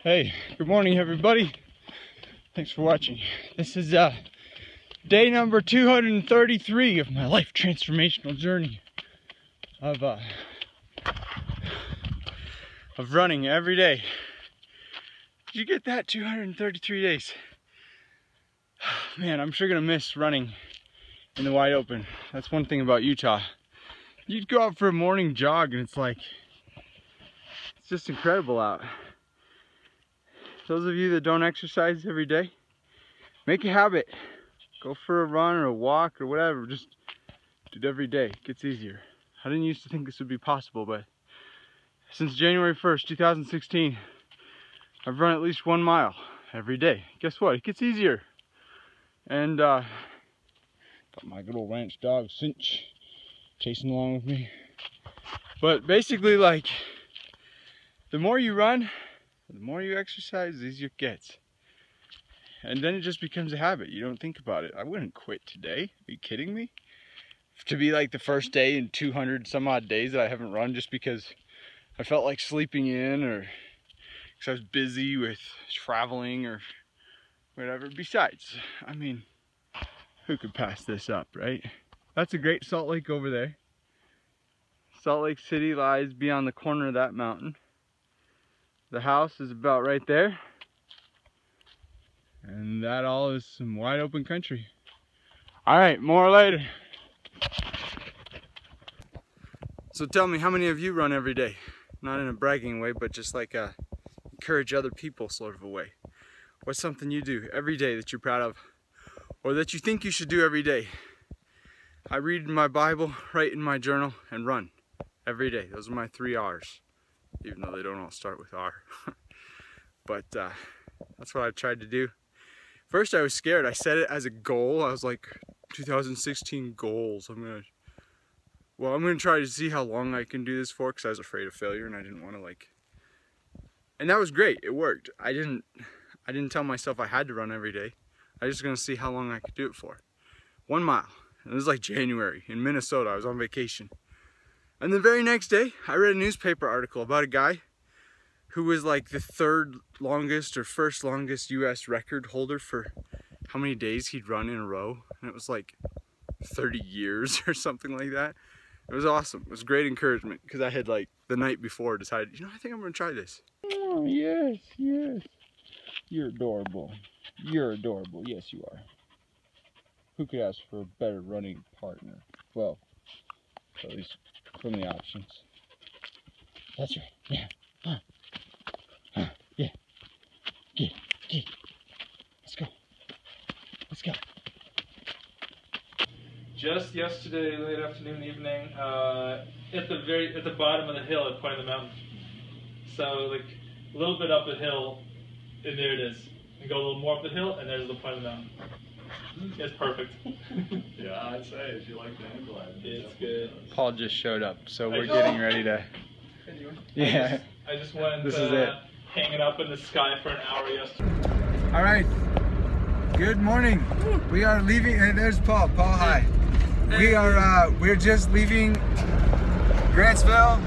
Hey, good morning everybody. Thanks for watching. This is day number 233 of my life transformational journey of running every day. Did you get that? 233 days. Man, I'm sure gonna miss running in the wide open. That's one thing about Utah. You'd go out for a morning jog and it's just incredible out. Those of you that don't exercise every day, make a habit. Go for a run or a walk or whatever. Just do it every day. It gets easier. I didn't used to think this would be possible, but since January 1st, 2016, I've run at least 1 mile every day. Guess what? It gets easier. And got my good old ranch dog, Cinch, chasing along with me. But basically, like, the more you run, the more you exercise, the easier it gets. And then it just becomes a habit. You don't think about it. I wouldn't quit today. Are you kidding me? To be like the first day in 200 some odd days that I haven't run just because I felt like sleeping in or because I was busy with traveling or whatever. Besides, I mean, who could pass this up, right? That's a great Salt Lake over there. Salt Lake City lies beyond the corner of that mountain. The house is about right there. And that all is some wide open country. Alright, more later. So tell me, how many of you run every day? Not in a bragging way, but just like a encourage other people sort of a way. What's something you do every day that you're proud of? Or that you think you should do every day? I read my Bible, write in my journal, and run every day. Those are my 3 R's. Even though they don't all start with R. But that's what I tried to do. First I was scared. I set it as a goal. I was like, 2016 goals. I'm gonna try to see how long I can do this for, because I was afraid of failure and I didn't want to and that was great. It worked. I didn't tell myself I had to run every day. I was just gonna see how long I could do it for. 1 mile. And it was like January in Minnesota. I was on vacation. And the very next day, I read a newspaper article about a guy who was like the 3rd longest or 1st longest US record holder for how many days he'd run in a row. And it was like 30 years or something like that. It was awesome. It was great encouragement because I had like the night before decided, you know, I think I'm gonna try this. Oh, yes, yes. You're adorable. You're adorable. Yes, you are. Who could ask for a better running partner? Well, at least from the options. That's right. Yeah. Yeah. Get. Let's go. Let's go. Just yesterday, late afternoon, evening, at the bottom of the hill at point of the mountain. So like a little bit up the hill, and there it is. You go a little more up the hill, and there's the point of the mountain. It's perfect. Yeah, I'd say if you like the hang gliding. It's good. Paul just showed up, so we're getting ready to. Yeah. I just went This is it. hanging up in the sky for an hour yesterday. All right. Good morning. We are leaving. There's Paul. Paul, hi. We're just leaving Grantsville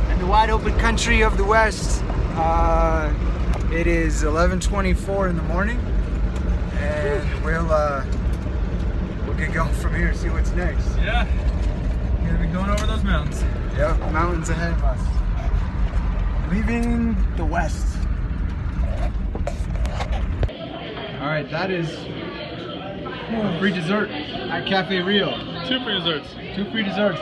and the wide open country of the West. It is 11:24 in the morning. And we'll get going from here and see what's next. Yeah, we're gonna be going over those mountains. Yep, mountains ahead of us. Leaving the West. All right, that is free dessert at Cafe Rio. 2 free desserts. 2 free desserts.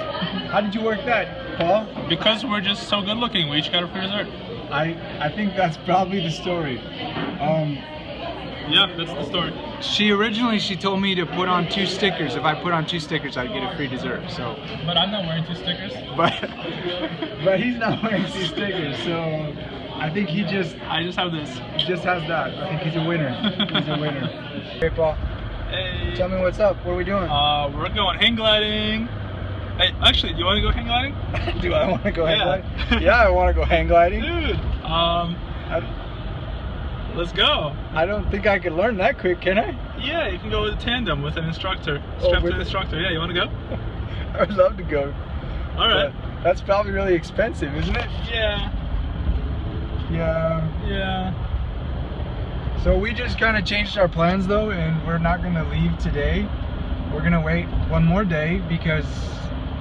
How did you work that, Paul? Because we're just so good looking, we each got a free dessert. I think that's probably the story. Yeah, that's the story. She told me to put on 2 stickers. If I put on 2 stickers, I'd get a free dessert. So. But I'm not wearing 2 stickers. But he's not wearing 2 stickers. So I think I just have this. He just has that. I think he's a winner. He's a winner. Hey, Paul. Hey. Tell me what's up. What are we doing? We're going hang gliding. Hey, actually, do you want to go hang gliding? Do I want to go hang gliding? Yeah, I want to go hang gliding. Dude, let's go. I don't think I can learn that quick, can I? Yeah, you can go with a tandem with an instructor. Strapped to an instructor. Yeah, you want to go? I would love to go. All right. But that's probably really expensive, isn't it? Yeah. Yeah. Yeah. So we just kind of changed our plans though, and we're not gonna leave today. We're gonna wait one more day because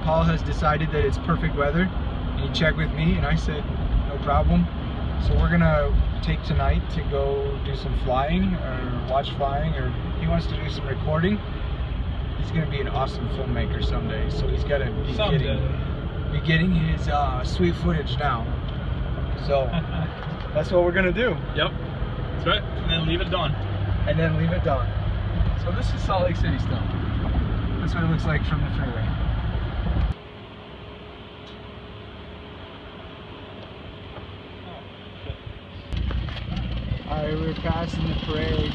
Paul has decided that it's perfect weather. And he checked with me and I said, no problem. So we're gonna take tonight to go do some flying or watch flying, or he wants to do some recording. He's gonna be an awesome filmmaker someday. So he's gotta be getting his sweet footage now. So that's what we're gonna do. Yep. That's right. And then leave it dawn. And then leave it dawn. So this is Salt Lake City still. That's what it looks like from the freeway. Alright, we're passing the parade.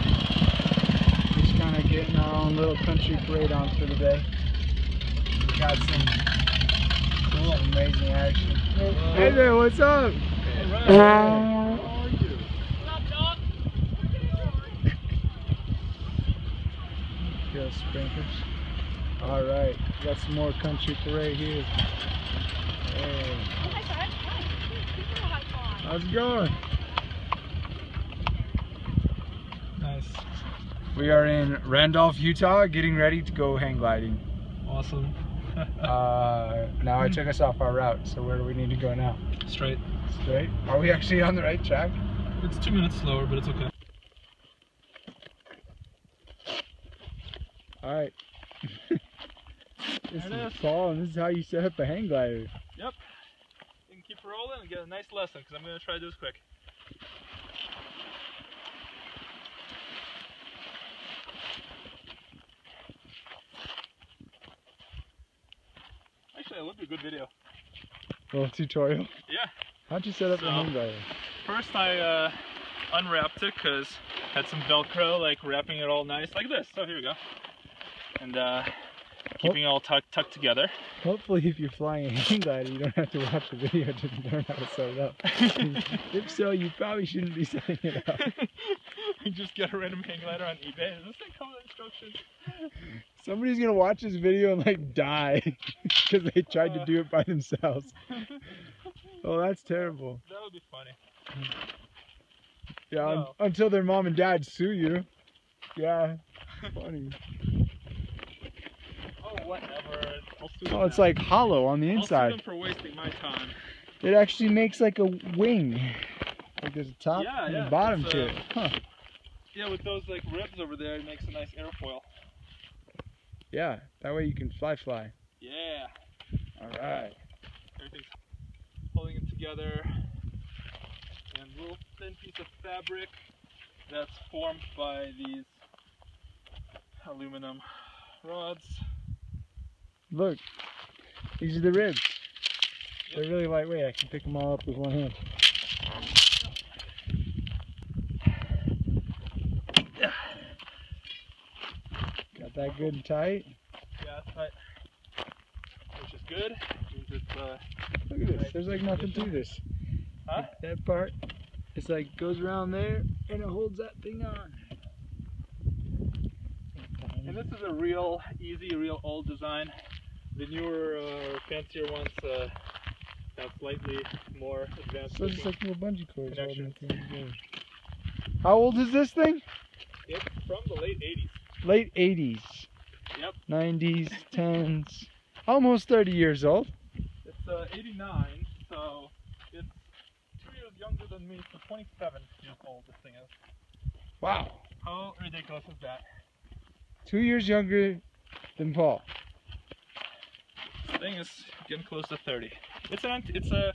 Just kind of getting our own little country parade on for the day. We got some cool, amazing action. Hey there, what's up? Hey, Ryan. Hey. How are you? Kill sprinklers. Alright, got some more country parade here. Hey. How's it going? Nice. We are in Randolph, Utah, getting ready to go hang gliding. Awesome. Now I took us off our route, so where do we need to go now? Straight. Straight? Are we actually on the right track? It's 2 minutes slower, but it's okay. Alright. This There it is is. Paul, and this is how you set up a hang glider. Yep. You can keep rolling and get a nice lesson, because I'm going to try to do this quick. Actually, it would be a good video. Little tutorial. Yeah. How'd you set up So- a hang glider? First I unwrapped it because had some Velcro, like wrapping it all nice, like this. So here we go. And keeping it all tucked together. Hopefully if you're flying a hang glider, you don't have to watch the video to learn how to set it up. If so, you probably shouldn't be setting it up. You just get a random hang glider on eBay. Does this thing come with instructions? Somebody's gonna watch this video and like die because they tried to do it by themselves. Oh, that's terrible. That would be funny. Yeah, No. until their mom and dad sue you. Yeah, funny. Oh, whatever. I'll sue them Oh, it's now. like hollow on the I'll sue them inside. for wasting my time. It actually makes like a wing. Like there's a top Yeah, and yeah, a bottom it's, to it. Huh. Yeah, with those like ribs over there, it makes a nice airfoil. Yeah, that way you can fly. Yeah. Alright. Everything's holding it together. And a little thin piece of fabric that's formed by these aluminum rods. Look, these are the ribs. They're really lightweight. I can pick them all up with one hand. Got that good and tight. Yeah, that's tight. Which is good. Means it's, Look at this. There's like nothing to this. huh? That part, it's like goes around there and it holds that thing on. And this is a real easy, real old design. The newer, fancier ones have slightly more advanced So it's looking. like little bungee cords holding connections. the thing together. How old is this thing? It's from the late 80s. Late 80s. Yep. 90s, 10s. Almost 30 years old. It's 89, so it's 2 years younger than me, so 27 years old this thing is. Wow. How ridiculous is that? 2 years younger than Paul. This thing is getting close to 30. It's a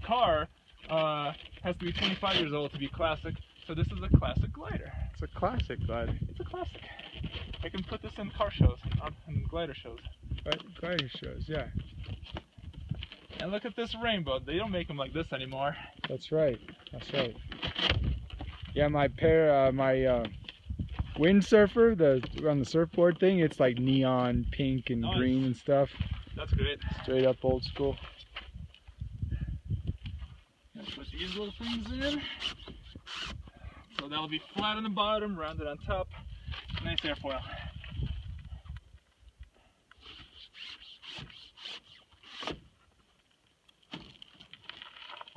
car has to be 25 years old to be classic, so this is a classic glider. It's a classic glider. It's a classic. I can put this in car shows and glider shows. Glider shows, yeah. And look at this rainbow. They don't make them like this anymore. That's right. That's right. Yeah, my windsurfer, on the surfboard thing, it's like neon pink and Nice. green and stuff. That's great. Straight up old school. Let's put these little things in. So that'll be flat on the bottom, rounded on top. Nice airfoil.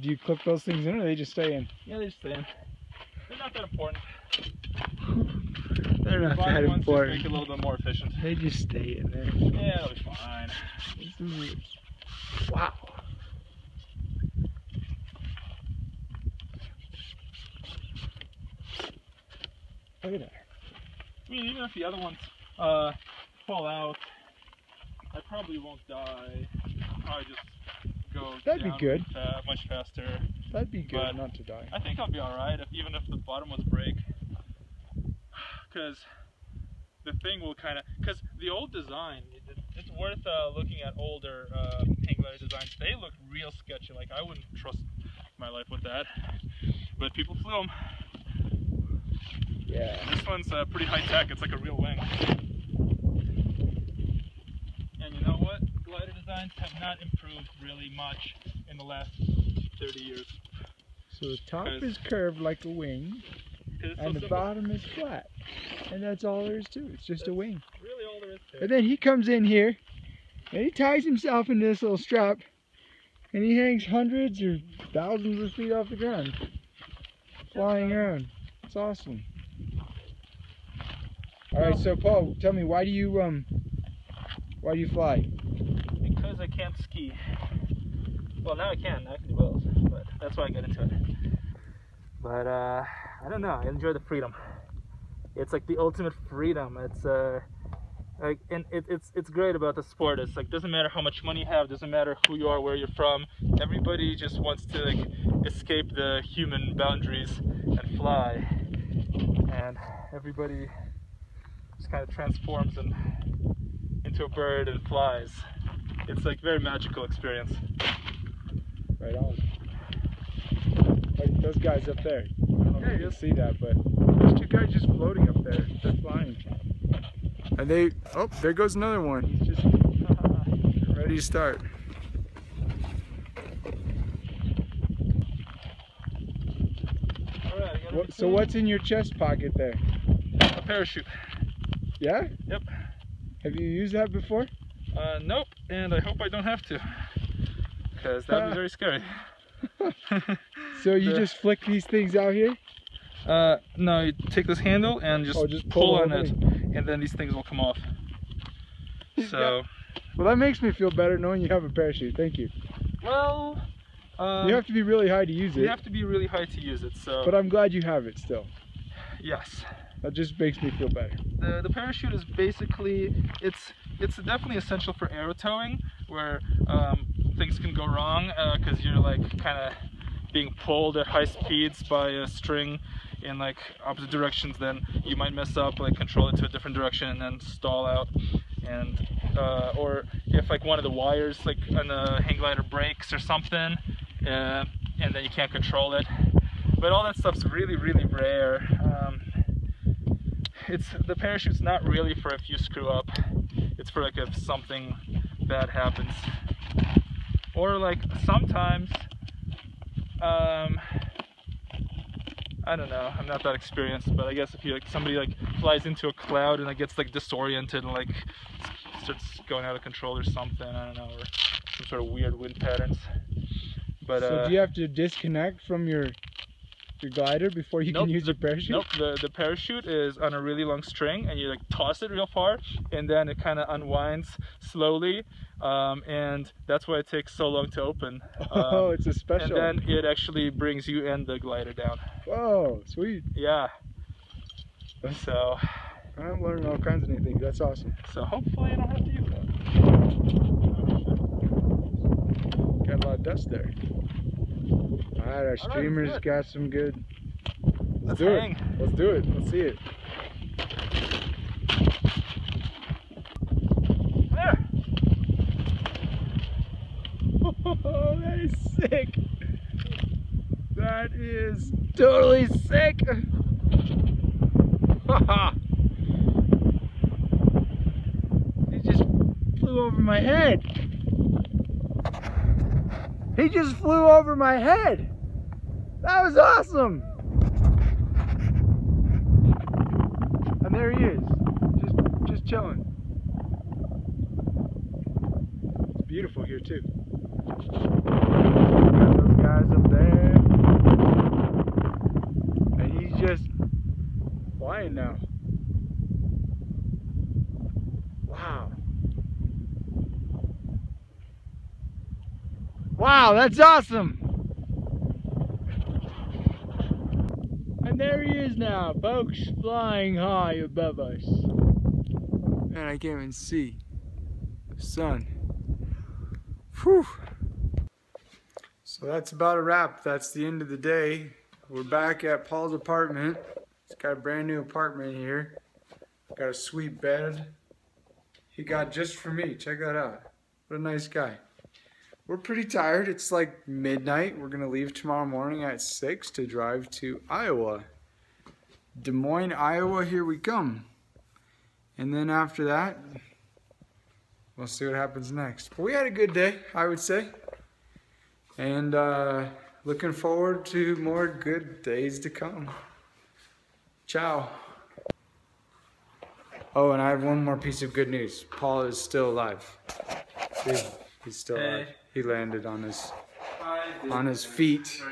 Do you clip those things in or they just stay in? Yeah, they just stay in. They're not that important. They're not The bottom that ones important. just make it a little bit more efficient. They just stay in there. Yeah, it'll be fine. Wow. Look at that. I mean, even if the other ones fall out, I probably won't die. I'll probably just go That'd down be good. Much faster. That'd be good But not to die. I think I'll be alright, even if the bottom ones break. Because the thing will kind of... Because the old design, it's worth looking at older hang glider designs. They look real sketchy. Like, I wouldn't trust my life with that. But people flew them. Yeah. This one's pretty high tech. It's like a real wing. And you know what? Glider designs have not improved really much in the last 30 years. So the top is curved like a wing, and the bottom is flat. And that's all there is to it. It's just a wing. Really all there is to it. And then he comes in here, and he ties himself into this little strap, and he hangs hundreds or thousands of feet off the ground, flying around. It's awesome. All right, so Paul, tell me, why do you fly? Because I can't ski. Well, now I can do both, but that's why I got into it. But I don't know. I enjoy the freedom. It's like the ultimate freedom. It's like, and it's great about the sport. It's like, doesn't matter how much money you have, doesn't matter who you are, where you're from. Everybody just wants to like escape the human boundaries and fly, and everybody just kind of transforms into a bird and flies. It's like very magical experience. Right on. Like those guys up there. I don't know if you'll see that, but there's two guys just floating up there. They're flying. And they, oh, there goes another one. He's just ready to start. Alright, So what's in your chest pocket there? a parachute. Yeah? Yep. Have you used that before? Nope, and I hope I don't have to, because that would be very scary. So you just flick these things out here? No, you take this handle and just pull on it, and then these things will come off. So, well, that makes me feel better knowing you have a parachute. Thank you. well, You have to be really high to use it. you have to be really high to use it. So, But I'm glad you have it still. yes, That just makes me feel better. the parachute is basically it's definitely essential for aero towing, where things can go wrong because you're like kind of being pulled at high speeds by a string in like opposite directions. Then you might mess up, like control it to a different direction and then stall out, and or if like one of the wires like on the hang glider breaks or something, and then you can't control it. But all that stuff's really rare. The parachute's not really for if you screw up. It's for like if something bad happens, or like sometimes I don't know, I'm not that experienced, but I guess if you like somebody like flies into a cloud and it gets like disoriented and like starts going out of control or something, I don't know, or some sort of weird wind patterns. But so do you have to disconnect from your glider before you can use your parachute? Nope, the parachute is on a really long string, and you like toss it real far, and then it kind of unwinds slowly, and that's why it takes so long to open. Oh, it's a special. And then it actually brings you and the glider down. Whoa, sweet. Yeah. So I'm learning all kinds of new things. That's awesome. So hopefully I don't have to use that. Got a lot of dust there. Alright, our streamer's got some good. Let's do it. Let's do it. Let's see it. There. Oh, that is sick. That is totally sick. He just flew over my head. He just flew over my head. That was awesome. And there he is, just chilling. It's beautiful here too. Got those guys guys up there. And he's just flying now. Wow. Wow, that's awesome. And there he is now, folks, flying high above us. Man, I can't even see the sun. Whew. So that's about a wrap. That's the end of the day. We're back at Paul's apartment. He's got a brand new apartment here. Got a sweet bed. He got just for me. Check that out. What a nice guy. We're pretty tired. It's like midnight. We're gonna leave tomorrow morning at 6 to drive to Iowa. Des Moines, Iowa, here we come. And then after that, we'll see what happens next. But we had a good day, I would say. And looking forward to more good days to come. Ciao. Oh, and I have one more piece of good news. Paul is still alive. He's still alive. He landed on his feet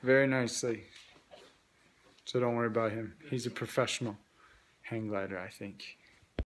very nicely. So don't worry about him. He's a professional hang glider, I think.